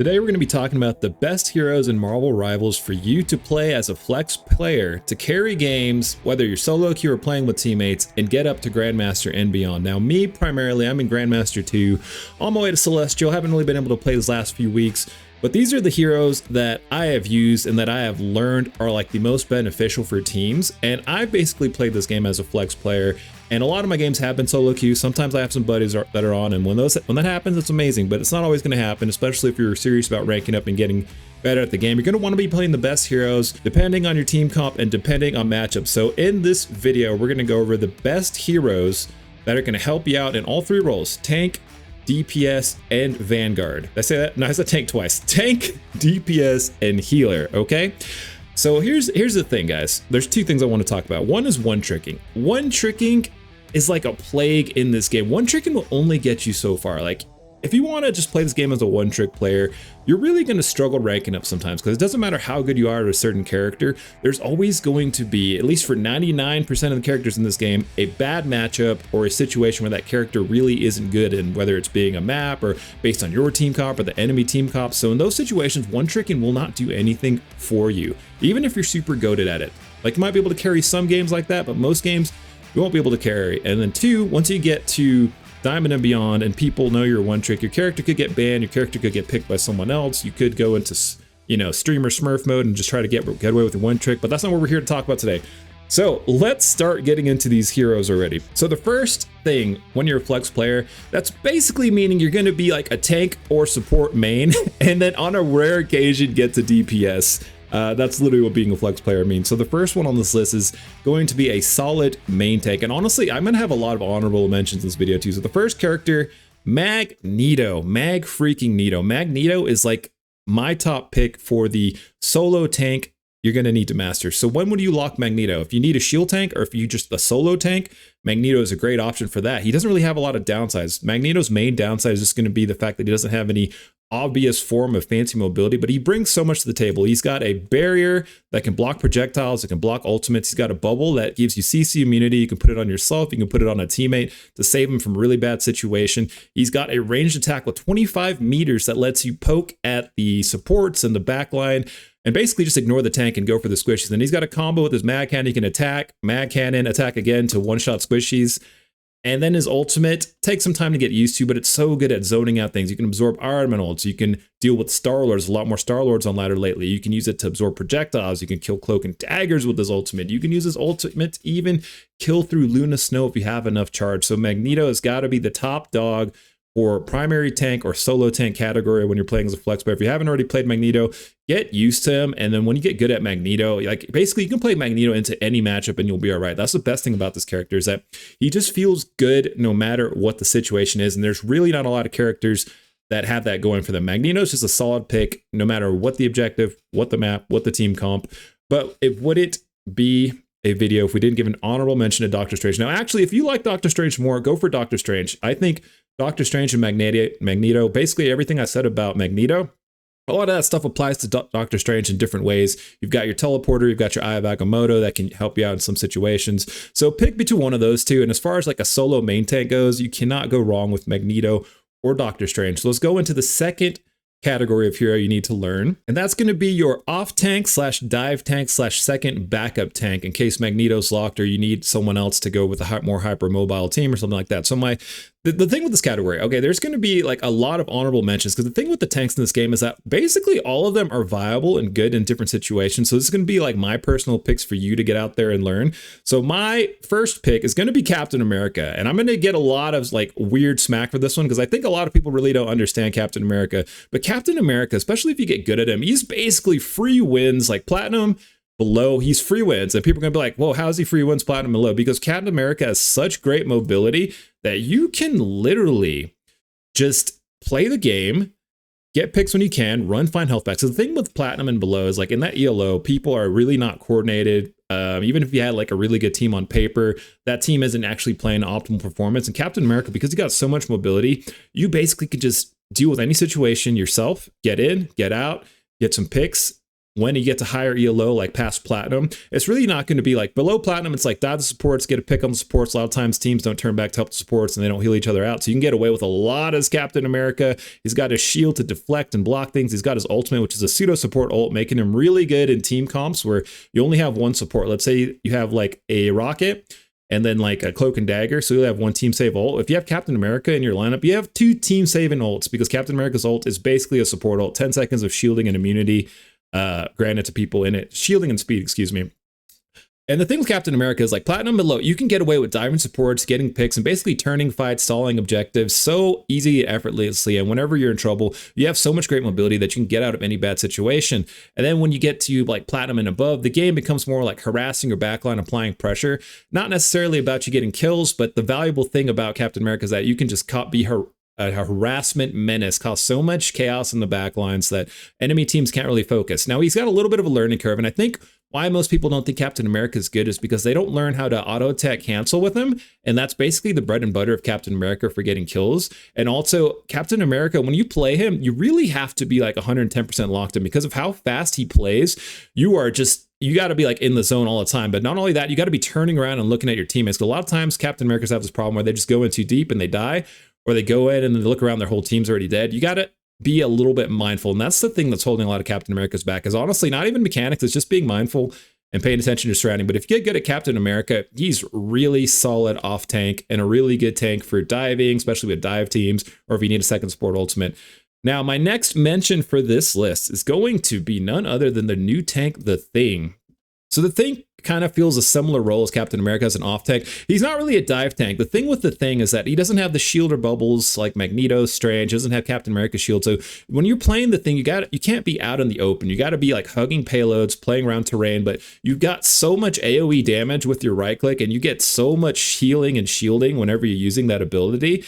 Today we're going to be talking about the best heroes in Marvel Rivals for you to play as a flex player to carry games, whether you're solo queue or playing with teammates, and get up to Grandmaster and beyond. Now me primarily, I'm in Grandmaster 2, on my way to Celestial, haven't really been able to play these last few weeks, but these are the heroes that I have used and that I have learned are like the most beneficial for teams, and I've basically played this game as a flex player. And a lot of my games have been solo queue. Sometimes I have some buddies that are on, and when that happens, it's amazing. But it's not always going to happen, especially if you're serious about ranking up and getting better at the game. You're going to want to be playing the best heroes, depending on your team comp and depending on matchups. So in this video, we're going to go over the best heroes that are going to help you out in all three roles: tank, DPS, and Vanguard. Did I say that? No, I said tank twice. Tank, DPS, and healer. Okay. So here's the thing, guys. There's two things I want to talk about. One is one tricking. One tricking is like a plague in this game. One tricking will only get you so far. Like, if you want to just play this game as a one trick player, you're really going to struggle ranking up sometimes, because it doesn't matter how good you are at a certain character, there's always going to be, at least for 99% of the characters in this game, a bad matchup or a situation where that character really isn't good, and whether it's being a map or based on your team comp or the enemy team comp. So in those situations, one tricking will not do anything for you, even if you're super goated at it. Like, you might be able to carry some games like that, but most games you won't be able to carry. And then two, once you get to Diamond and beyond and people know you're one trick, your character could get banned, your character could get picked by someone else, you could go into, you know, streamer smurf mode and just try to get away with one trick, but that's not what we're here to talk about today. So let's start getting into these heroes already. So the first thing when you're a flex player, that's basically meaning you're going to be like a tank or support main, and then on a rare occasion get to DPS. That's literally what being a flex player means. So the first one on this list is going to be a solid main tank. And honestly, I'm going to have a lot of honorable mentions in this video too. So the first character, Magneto. Magneto is like my top pick for the solo tank you're going to need to master. So when would you lock Magneto? If you need a shield tank, or if you just a solo tank, Magneto is a great option for that. He doesn't really have a lot of downsides. Magneto's main downside is just going to be the fact that he doesn't have any obvious form of fancy mobility, but he brings so much to the table. He's got a barrier that can block projectiles, that can block ultimates. He's got a bubble that gives you CC immunity. You can put it on yourself, you can put it on a teammate to save him from a really bad situation. He's got a ranged attack with 25 meters that lets you poke at the supports and the backline and basically just ignore the tank and go for the squishies. And he's got a combo with his mag cannon. He can attack, mag cannon, attack again to one-shot squishies. And then his ultimate takes some time to get used to, but it's so good at zoning out things. You can absorb Iron Man ults. You can deal with Star-Lords. A lot more Star-Lords on ladder lately. You can use it to absorb projectiles. You can kill Cloak and Daggers with his ultimate. You can use his ultimate to even kill through Luna Snow if you have enough charge. So Magneto has got to be the top dog for primary tank or solo tank category when you're playing as a flex player. If you haven't already played Magneto, get used to him. And then when you get good at Magneto, like basically you can play Magneto into any matchup and you'll be all right. That's the best thing about this character, is that he just feels good no matter what the situation is. And there's really not a lot of characters that have that going for them. Magneto's just a solid pick no matter what the objective, what the map, what the team comp. But it wouldn't be a video if we didn't give an honorable mention to Doctor Strange. Now, actually, if you like Doctor Strange more, go for Doctor Strange. I think Doctor Strange and Magneto, basically everything I said about Magneto, a lot of that stuff applies to Doctor Strange in different ways. You've got your teleporter, you've got your Eye of Agamotto that can help you out in some situations. So pick between one of those two. And as far as like a solo main tank goes, you cannot go wrong with Magneto or Doctor Strange. So let's go into the second category of hero you need to learn, and that's going to be your off tank / dive tank / second backup tank in case Magneto's locked or you need someone else to go with a more hyper mobile team or something like that. So the thing with this category, okay, there's going to be like a lot of honorable mentions, because the thing with the tanks in this game is that basically all of them are viable and good in different situations. So this is going to be like my personal picks for you to get out there and learn. So my first pick is going to be Captain America, and I'm going to get a lot of like weird smack for this one because I think a lot of people really don't understand Captain America. But Captain America, especially if you get good at him, he's basically free wins, like platinum below, he's free wins. And people are gonna be like, whoa, how's he free wins platinum below? Because Captain America has such great mobility that you can literally just play the game, get picks when you can, run, find health back. So the thing with platinum and below is like in that ELO, people are really not coordinated. Even if you had like a really good team on paper, that team isn't actually playing optimal performance. And Captain America, because he got so much mobility, you basically could just deal with any situation yourself, get in, get out, get some picks, when you get to higher ELO, like past platinum, it's really not going to be like below platinum. It's like dive the supports, get a pick on the supports. A lot of times teams don't turn back to help the supports and they don't heal each other out. So you can get away with a lot as Captain America. He's got his shield to deflect and block things. He's got his ultimate, which is a pseudo support ult, making him really good in team comps where you only have one support. Let's say you have like a rocket and then like a cloak and dagger. So you'll have one team save ult. If you have Captain America in your lineup, you have 2 team saving ults because Captain America's ult is basically a support ult, 10 seconds of shielding and immunity granted to people in it, shielding and speed, excuse me. And the thing with Captain America is like platinum below, you can get away with diving supports, getting picks, and basically turning fights, stalling objectives so easy and effortlessly. And whenever you're in trouble, you have so much great mobility that you can get out of any bad situation. And then when you get to like platinum and above, the game becomes more like harassing your backline, applying pressure. Not necessarily about you getting kills, but the valuable thing about Captain America is that you can just be a harassment menace, cause so much chaos in the backlines that enemy teams can't really focus. Now, he's got a little bit of a learning curve, and I think why most people don't think Captain America is good is because they don't learn how to auto-attack cancel with him, and that's basically the bread and butter of Captain America for getting kills. And also, Captain America, when you play him, you really have to be like 110% locked in because of how fast he plays. You got to be like in the zone all the time. But not only that, you got to be turning around and looking at your teammates. Because a lot of times Captain Americans have this problem where they just go in too deep and they die, or they go in and they look around, their whole team's already dead. You got to be a little bit mindful. And that's the thing that's holding a lot of Captain America's back, is honestly not even mechanics. It's just being mindful and paying attention to your surrounding. But if you get good at Captain America, he's really solid off tank and a really good tank for diving, especially with dive teams, or if you need a second support ultimate. Now, my next mention for this list is going to be none other than the new tank, The Thing. So The Thing kind of feels a similar role as Captain America as an off tank. He's not really a dive tank. The thing with The Thing is that he doesn't have the shield or bubbles like Magneto, Strange, doesn't have Captain America's shield. So when you're playing The Thing, you can't be out in the open. You got to be like hugging payloads, playing around terrain, but you've got so much AoE damage with your right click, and you get so much healing and shielding whenever you're using that ability.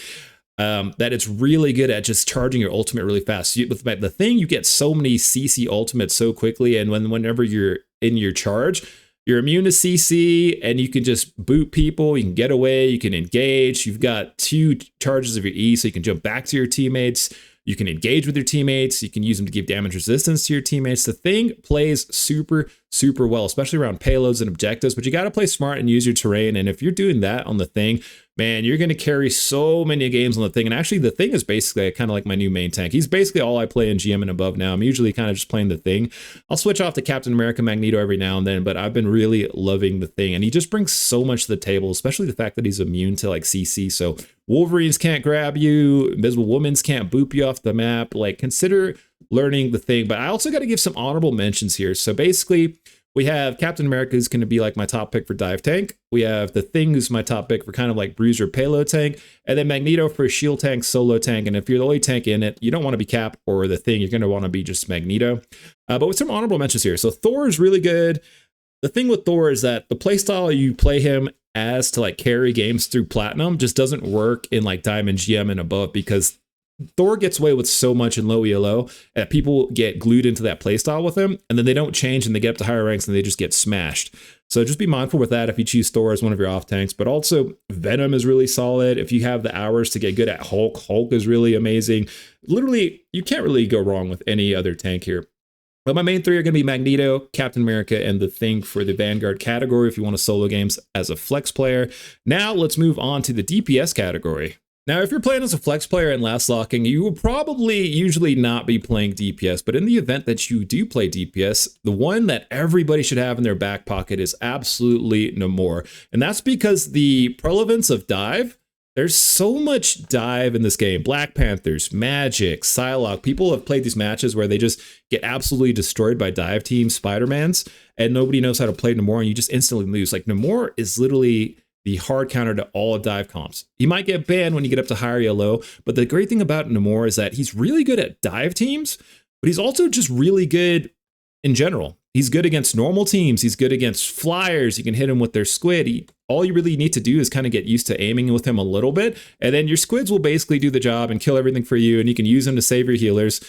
That it's really good at just charging your ultimate really fast. With The Thing, you get so many CC ultimates so quickly, and whenever you're in your charge, you're immune to CC, and you can just boot people. You can get away. You can engage. You've got 2 charges of your E, so you can jump back to your teammates. You can engage with your teammates. You can use them to give damage resistance to your teammates. The Thing plays super, super well, especially around payloads and objectives, but you got to play smart and use your terrain. And if you're doing that on The Thing, man, you're going to carry so many games on The Thing. And actually, The Thing is basically kind of like my new main tank. He's basically all I play in GM and above now. I'm usually kind of just playing The Thing. I'll switch off to Captain America, Magneto every now and then, but I've been really loving The Thing. And he just brings so much to the table, especially the fact that he's immune to like CC. So Wolverines can't grab you, Invisible Women's can't boop you off the map. Like, consider learning The Thing. But I also got to give some honorable mentions here. So basically, we have Captain America, who's going to be like my top pick for dive tank. We have The Thing, who's my top pick for kind of like bruiser payload tank. And then Magneto for shield tank, solo tank. And if you're the only tank in it, you don't want to be Cap or The Thing. You're going to want to be just Magneto. But with some honorable mentions here. So Thor is really good. The thing with Thor is that the playstyle you play him as to like carry games through platinum just doesn't work in like diamond, GM, and above, because Thor gets away with so much in low ELO that people get glued into that playstyle with him, and then they don't change and they get up to higher ranks and they just get smashed. So just be mindful with that if you choose Thor as one of your off tanks. But also Venom is really solid. If you have the hours to get good at Hulk, Hulk is really amazing. Literally, you can't really go wrong with any other tank here. But my main 3 are going to be Magneto, Captain America, and The Thing for the Vanguard category if you want to solo games as a flex player. Now let's move on to the DPS category. Now, if you're playing as a flex player in last locking, you will probably usually not be playing DPS, but in the event that you do play DPS, the one that everybody should have in their back pocket is absolutely Namor. And that's because the prevalence of dive, there's so much dive in this game. Black Panthers, Magic, Psylocke, people have played these matches where they just get absolutely destroyed by dive teams, Spider-Mans, and nobody knows how to play Namor, and you just instantly lose. Like, Namor is literally the hard counter to all dive comps. He might get banned when you get up to higher ELO, but the great thing about Namor is that he's really good at dive teams, but he's also just really good in general. He's good against normal teams. He's good against flyers. You can hit him with their squid. All you really need to do is kind of get used to aiming with him a little bit, and then your squids will basically do the job and kill everything for you, and you can use them to save your healers.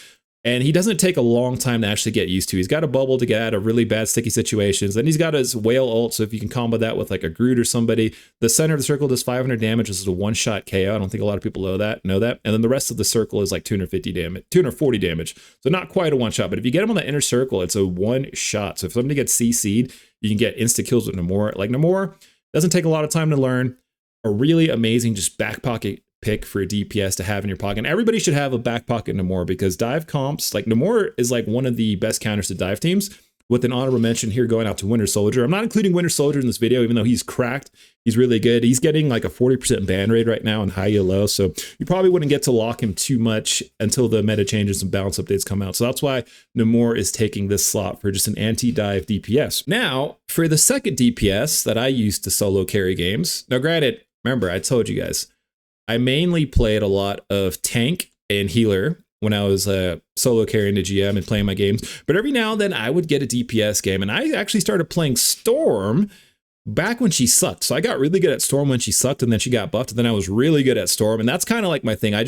And he doesn't take a long time to actually get used to. He's got a bubble to get out of really bad sticky situations. Then he's got his whale ult. So if you can combo that with like a Groot or somebody, the center of the circle does 500 damage. This is a one-shot KO. I don't think a lot of people know that. And then the rest of the circle is like 240 damage. So not quite a one-shot, but if you get him on the inner circle, it's a one-shot. So if somebody gets CC'd, you can get insta kills with Namor. Like Namor doesn't take a lot of time to learn. A really amazing just back pocket pick for a DPS to have in your pocket. And everybody should have a back pocket Namor, because dive comps, like Namor is like one of the best counters to dive teams, with an honorable mention here going out to Winter Soldier. I'm not including Winter Soldier in this video, even though he's cracked. He's really good. He's getting like a 40% ban rate right now in high yellow. So you probably wouldn't get to lock him too much until the meta changes and balance updates come out. So that's why Namor is taking this slot for just an anti-dive DPS. Now, for the second DPS that I use to solo carry games. Now, granted, remember, I told you guys, I mainly played a lot of tank and healer when I was solo carrying the GM and playing my games. But every now and then I would get a DPS game, and I actually started playing Storm back when she sucked. So I got really good at Storm when she sucked, and then she got buffed, and then I was really good at Storm. And that's kind of like my thing. I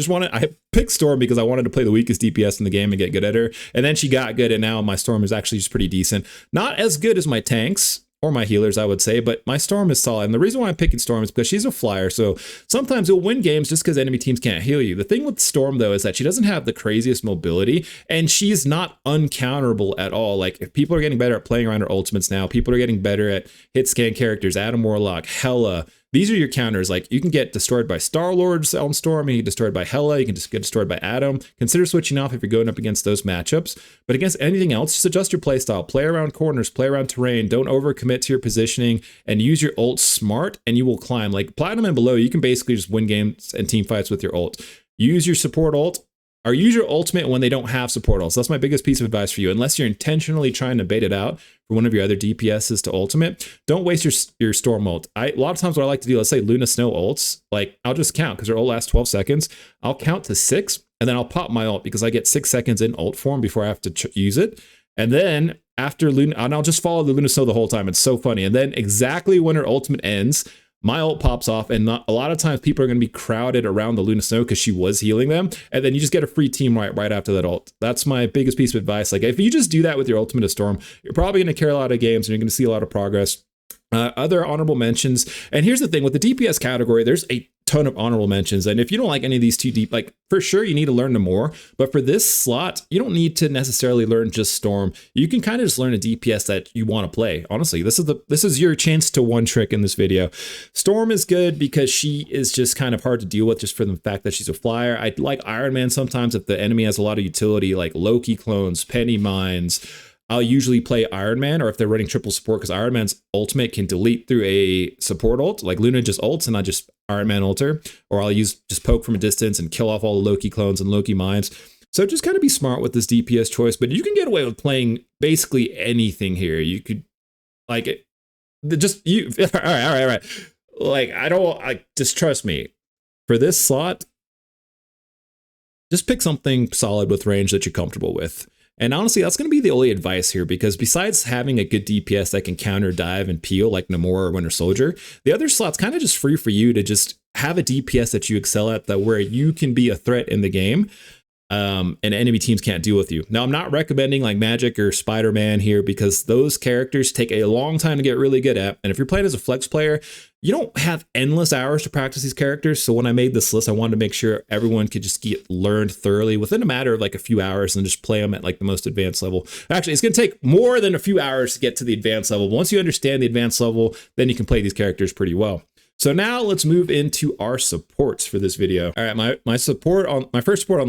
picked Storm because I wanted to play the weakest DPS in the game and get good at her. And then she got good, and now my Storm is actually just pretty decent. Not as good as my tanks or my healers, I would say, but my Storm is solid. And the reason why I'm picking Storm is because she's a flyer. So sometimes you'll win games just because enemy teams can't heal you. The thing with Storm, though, is that she doesn't have the craziest mobility, and she's not uncounterable at all. Like, if people are getting better at playing around her ultimates now, people are getting better at hit scan characters, Adam Warlock, Hela. These are your counters. Like, you can get destroyed by Star-Lord on Storm, you can get destroyed by Hela, you can just get destroyed by Adam. Consider switching off if you're going up against those matchups. But against anything else, just adjust your playstyle. Play around corners, play around terrain, don't overcommit to your positioning, and use your ult smart, and you will climb. Like Platinum and below, you can basically just win games and team fights with your ult. Use your support ult, or use your ultimate when they don't have support ults. That's my biggest piece of advice for you. Unless you're intentionally trying to bait it out for one of your other DPSs to ultimate, don't waste your Storm ult. A lot of times what I like to do, let's say Luna Snow ults, like I'll just count because her ult lasts 12 seconds. I'll count to 6 and then I'll pop my ult because I get 6 seconds in ult form before I have to use it. And then after Luna, and I'll just follow the Luna Snow the whole time. It's so funny. And then exactly when her ultimate ends, my ult pops off, and a lot of times people are going to be crowded around the Luna Snow because she was healing them, and then you just get a free team right after that ult. That's my biggest piece of advice. Like, if you just do that with your ultimate of Storm, you're probably going to carry a lot of games, and you're going to see a lot of progress. Other honorable mentions, and here's the thing with the DPS category, there's a ton of honorable mentions, and if you don't like any of these too deep, like for sure you need to learn them more, but for this slot you don't need to necessarily learn just Storm. You can kind of just learn a DPS that you want to play. Honestly, this is your chance to one trick in this video. Storm is good because she is just kind of hard to deal with just for the fact that she's a flyer. I like Iron Man sometimes if the enemy has a lot of utility, like Loki clones, penny mines. I'll usually play Iron Man, or if they're running triple support, because Iron Man's ultimate can delete through a support ult. Like Luna just ults and I just Iron Man ulter, or I'll use just poke from a distance and kill off all the Loki clones and Loki mines. So just kind of be smart with this DPS choice, but you can get away with playing basically anything here. You could like it, just you. All right. Like just trust me for this slot. Just pick something solid with range that you're comfortable with. And honestly, that's going to be the only advice here, because besides having a good DPS that can counter, dive, and peel like Namor or Winter Soldier, the other slot's kind of just free for you to just have a DPS that you excel at, that where you can be a threat in the game. And enemy teams can't deal with you. Now, I'm not recommending like Magic or Spider-Man here, because those characters take a long time to get really good at. And if you're playing as a flex player, you don't have endless hours to practice these characters. So when I made this list, I wanted to make sure everyone could just get learned thoroughly within a matter of like a few hours, and just play them at like the most advanced level. Actually, it's going to take more than a few hours to get to the advanced level. Once you understand the advanced level, then you can play these characters pretty well. So now let's move into our supports for this video. All right, my first support on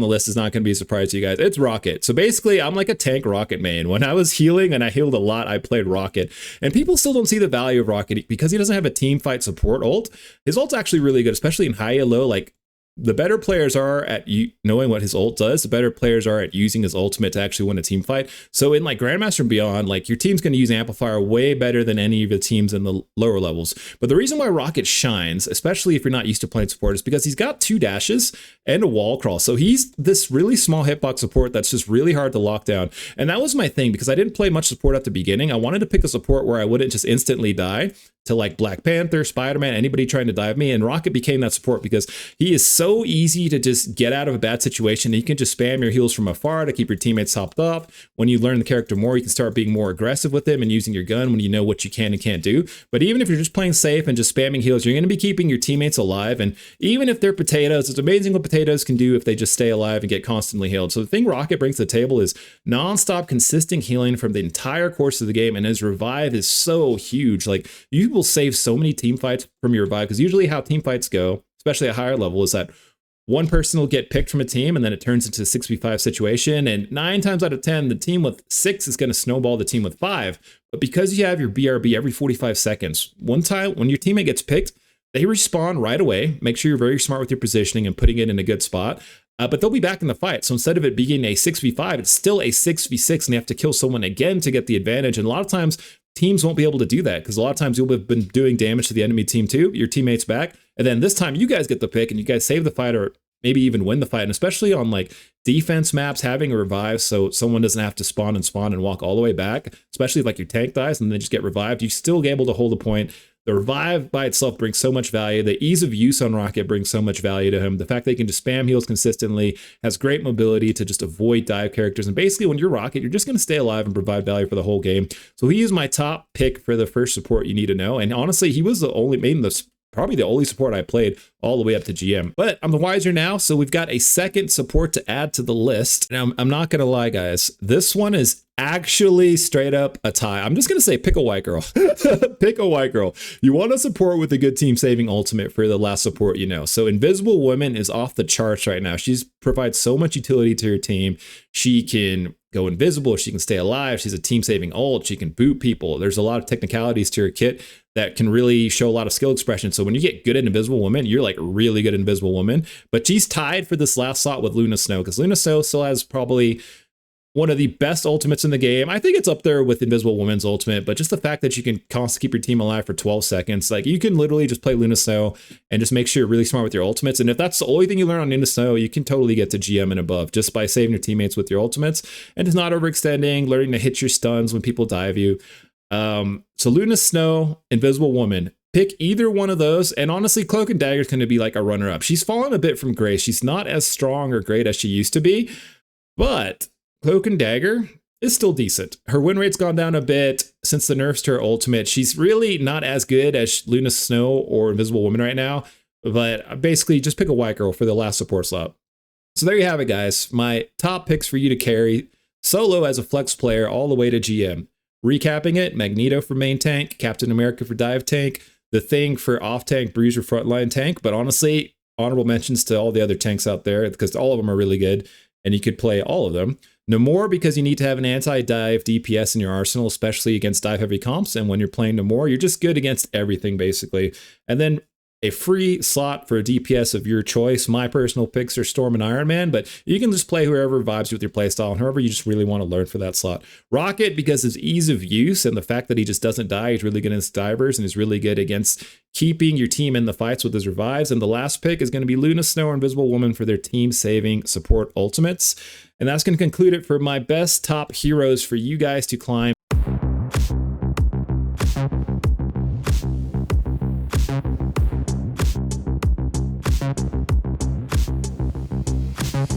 the list is not going to be a surprise to you guys. It's Rocket. So basically, I'm like a tank Rocket main. When I was healing and I healed a lot, I played Rocket. And people still don't see the value of Rocket because he doesn't have a team fight support ult. His ult's actually really good, especially in high and low. Like, the better players are at knowing what his ult does, the better players are at using his ultimate to actually win a team fight. So in like Grandmaster and beyond, like your team's going to use Amplifier way better than any of the teams in the lower levels. But the reason why Rocket shines, especially if you're not used to playing support, is because he's got 2 dashes and a wall crawl. So he's this really small hitbox support that's just really hard to lock down. And that was my thing, because I didn't play much support at the beginning. I wanted to pick a support where I wouldn't just instantly die to like Black Panther, Spider-Man, anybody trying to dive me. And Rocket became that support because he is so so easy to just get out of a bad situation. You can just spam your heals from afar to keep your teammates topped up. When you learn the character more, you can start being more aggressive with them and using your gun when you know what you can and can't do. But even if you're just playing safe and just spamming heals, you're going to be keeping your teammates alive. And even if they're potatoes, it's amazing what potatoes can do if they just stay alive and get constantly healed. So the thing Rocket brings to the table is non-stop consistent healing from the entire course of the game, and his revive is so huge. Like, you will save so many team fights from your revive, because usually how team fights go, especially at higher level, is that one person will get picked from a team and then it turns into a 6v5 situation, and 9 times out of 10 the team with 6 is going to snowball the team with 5. But because you have your BRB every 45 seconds, one time when your teammate gets picked, they respawn right away. Make sure you're very smart with your positioning and putting it in a good spot. But they'll be back in the fight. So instead of it being a 6v5, it's still a 6v6, and they have to kill someone again to get the advantage. And a lot of times teams won't be able to do that, because a lot of times you'll have been doing damage to the enemy team too, your teammates back, and then this time you guys get the pick and you guys save the fight, or maybe even win the fight. And especially on like defense maps, having a revive so someone doesn't have to spawn and walk all the way back, especially if like your tank dies and they just get revived, you still get able to hold a point. The revive by itself brings so much value. The ease of use on Rocket brings so much value to him. The fact that he can just spam heals consistently, has great mobility to just avoid dive characters. And basically when you're Rocket, you're just going to stay alive and provide value for the whole game. So he is my top pick for the first support you need to know. And honestly, he was the only, probably the only support I played all the way up to GM. But I'm the wiser now, so we've got a second support to add to the list. Now, I'm not going to lie, guys. This one is actually straight up a tie. I'm just going to say pick a white girl. Pick a white girl. You want to support with a good team saving ultimate for the last support you know. So Invisible Woman is off the charts right now. She provides so much utility to her team. She can go invisible, she can stay alive, she's a team saving ult, she can boot people. There's a lot of technicalities to her kit that can really show a lot of skill expression. So when you get good at Invisible Woman, you're like really good at Invisible Woman. But she's tied for this last slot with Luna Snow, because Luna Snow still has probably one of the best ultimates in the game. I think it's up there with Invisible Woman's ultimate, but just the fact that you can constantly keep your team alive for 12 seconds, like you can literally just play Luna Snow and just make sure you're really smart with your ultimates. And if that's the only thing you learn on Luna Snow, you can totally get to GM and above just by saving your teammates with your ultimates and just not overextending, learning to hit your stuns when people dive you. So Luna Snow, Invisible Woman, pick either one of those. And honestly, Cloak and Dagger is going to be like a runner up. She's fallen a bit from grace. She's not as strong or great as she used to be, but Cloak and Dagger is still decent. Her win rate's gone down a bit since the nerfs to her ultimate. She's really not as good as Luna Snow or Invisible Woman right now, but basically just pick a white girl for the last support slot. So there you have it, guys. My top picks for you to carry solo as a flex player all the way to GM. Recapping it: Magneto for main tank, Captain America for dive tank, the Thing for off tank, Bruiser frontline tank. But honestly, honorable mentions to all the other tanks out there, because all of them are really good and you could play all of them. Namor, because you need to have an anti-dive DPS in your arsenal, especially against dive-heavy comps. And when you're playing Namor, you're just good against everything, basically. And then a free slot for a DPS of your choice. My personal picks are Storm and Iron Man, but you can just play whoever vibes with your playstyle and whoever you just really want to learn for that slot. Rocket, because his ease of use and the fact that he just doesn't die, he's really good against divers and he's really good against keeping your team in the fights with his revives. And the last pick is going to be Luna Snow or Invisible Woman for their team-saving support ultimates. And that's going to conclude it for my best top heroes for you guys to climb